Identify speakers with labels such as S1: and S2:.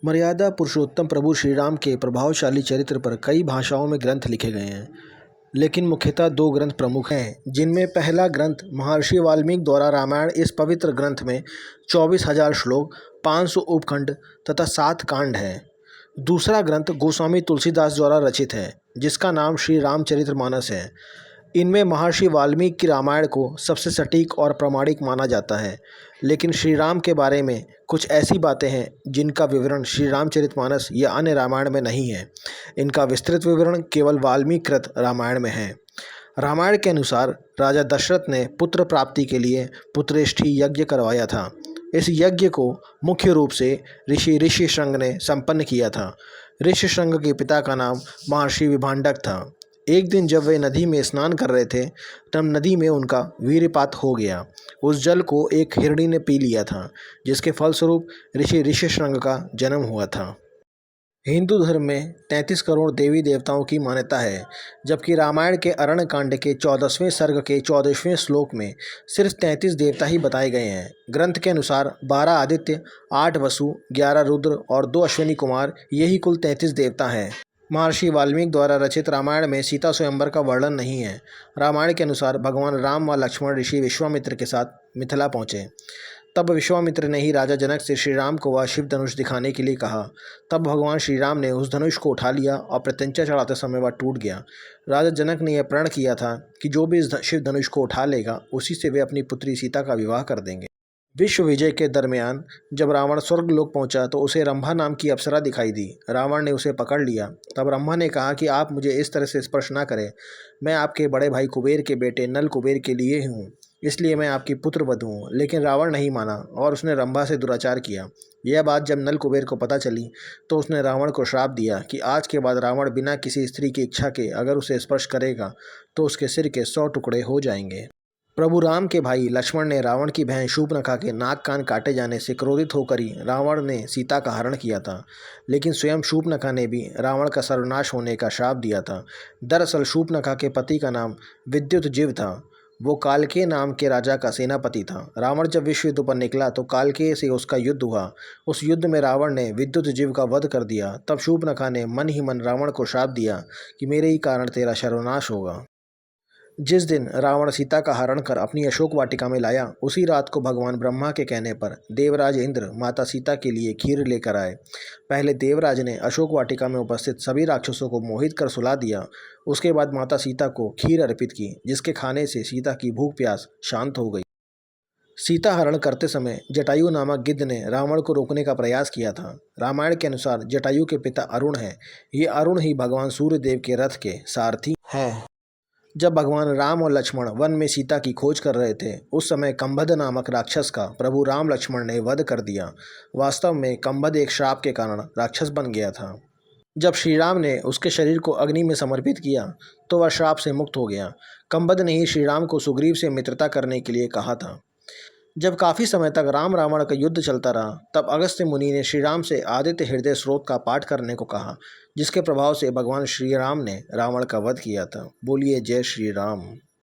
S1: मर्यादा पुरुषोत्तम प्रभु श्री राम के प्रभावशाली चरित्र पर कई भाषाओं में ग्रंथ लिखे गए हैं, लेकिन मुख्यतः दो ग्रंथ प्रमुख हैं, जिनमें पहला ग्रंथ महर्षि वाल्मीकि द्वारा रामायण। इस पवित्र ग्रंथ में 24,000 श्लोक, 500 उपखंड तथा 7 कांड हैं। दूसरा ग्रंथ गोस्वामी तुलसीदास द्वारा रचित है, जिसका नाम श्री रामचरितमानस है। इनमें महर्षि वाल्मीकि की रामायण को सबसे सटीक और प्रामाणिक माना जाता है, लेकिन श्री राम के बारे में कुछ ऐसी बातें हैं जिनका विवरण श्री रामचरितमानस या अन्य रामायण में नहीं है। इनका विस्तृत विवरण केवल वाल्मीकिकृत रामायण में है। रामायण के अनुसार राजा दशरथ ने पुत्र प्राप्ति के लिए पुत्रेष्ठी यज्ञ करवाया था। इस यज्ञ को मुख्य रूप से ऋष्यशृंग ने संपन्न किया था। ऋष्यशृंग के पिता का नाम महर्षि विभांडक था। एक दिन जब वे नदी में स्नान कर रहे थे, तब नदी में उनका वीर्यपात हो गया। उस जल को एक हिरणी ने पी लिया था, जिसके फलस्वरूप ऋष्यशृंग का जन्म हुआ था। हिंदू धर्म में 33 करोड़ देवी देवताओं की मान्यता है, जबकि रामायण के अरण्य कांड के 14वें सर्ग के 14वें श्लोक में सिर्फ 33 देवता ही बताए गए हैं। ग्रंथ के अनुसार 12 आदित्य, 8 वसु, 11 रुद्र और 2 अश्विनी कुमार, यही कुल 33 देवता हैं। महर्षि वाल्मीकि द्वारा रचित रामायण में सीता स्वयंवर का वर्णन नहीं है। रामायण के अनुसार भगवान राम व लक्ष्मण ऋषि विश्वामित्र के साथ मिथिला पहुँचे। तब विश्वामित्र ने ही राजा जनक से श्री राम को वह शिव धनुष दिखाने के लिए कहा। तब भगवान श्री राम ने उस धनुष को उठा लिया और प्रत्यंचा चढ़ाते समय वह टूट गया। राजा जनक ने यह प्रण किया था कि जो भी इस शिव धनुष को उठा लेगा, उसी से वे अपनी पुत्री सीता का विवाह कर देंगे। विश्व विजय के दरमियान जब रावण स्वर्गलोक पहुंचा तो उसे रंभा नाम की अप्सरा दिखाई दी। रावण ने उसे पकड़ लिया। तब रंभा ने कहा कि आप मुझे इस तरह से स्पर्श ना करें, मैं आपके बड़े भाई कुबेर के बेटे नल कुबेर के लिए हूँ, इसलिए मैं आपकी पुत्र वधू हूँ। लेकिन रावण नहीं माना और उसने रंभा से दुराचार किया। यह बात जब नल कुबेर को पता चली तो उसने रावण को श्राप दिया कि आज के बाद रावण बिना किसी स्त्री की इच्छा के अगर उसे स्पर्श करेगा तो उसके सिर के 100 टुकड़े हो जाएंगे। प्रभु राम के भाई लक्ष्मण ने रावण की बहन शूर्पणखा के नाक कान काटे जाने से क्रोधित होकर ही रावण ने सीता का हरण किया था, लेकिन स्वयं शूर्पणखा ने भी रावण का सर्वनाश होने का श्राप दिया था। दरअसल शूर्पणखा के पति का नाम विद्युतजिह्व था। वो कालकेय नाम के राजा का सेनापति था। रावण जब विश्व युद्ध पर निकला तो कालकेय से उसका युद्ध हुआ। उस युद्ध में रावण ने विद्युतजिह्व का वध कर दिया। तब शूर्पणखा ने मन ही मन रावण को श्राप दिया कि मेरे ही कारण तेरा सर्वनाश होगा। जिस दिन रावण सीता का हरण कर अपनी अशोक वाटिका में लाया, उसी रात को भगवान ब्रह्मा के कहने पर देवराज इंद्र माता सीता के लिए खीर लेकर आए। पहले देवराज ने अशोक वाटिका में उपस्थित सभी राक्षसों को मोहित कर सुला दिया। उसके बाद माता सीता को खीर अर्पित की, जिसके खाने से सीता की भूख प्यास शांत हो गई। सीता हरण करते समय जटायु नामक गिद्ध ने रावण को रोकने का प्रयास किया था। रामायण के अनुसार जटायु के पिता अरुण हैं। ये अरुण ही भगवान सूर्यदेव के रथ के सारथी हैं। जब भगवान राम और लक्ष्मण वन में सीता की खोज कर रहे थे, उस समय कंबद नामक राक्षस का प्रभु राम लक्ष्मण ने वध कर दिया। वास्तव में कंबद एक श्राप के कारण राक्षस बन गया था। जब श्री राम ने उसके शरीर को अग्नि में समर्पित किया तो वह श्राप से मुक्त हो गया। कंबद ने ही श्री राम को सुग्रीव से मित्रता करने के लिए कहा था। जब काफ़ी समय तक राम रावण का युद्ध चलता रहा, तब अगस्त्य मुनि ने श्री राम से आदित्य हृदय स्रोत का पाठ करने को कहा, जिसके प्रभाव से भगवान श्री राम ने रावण का वध किया था। बोलिए जय श्री राम।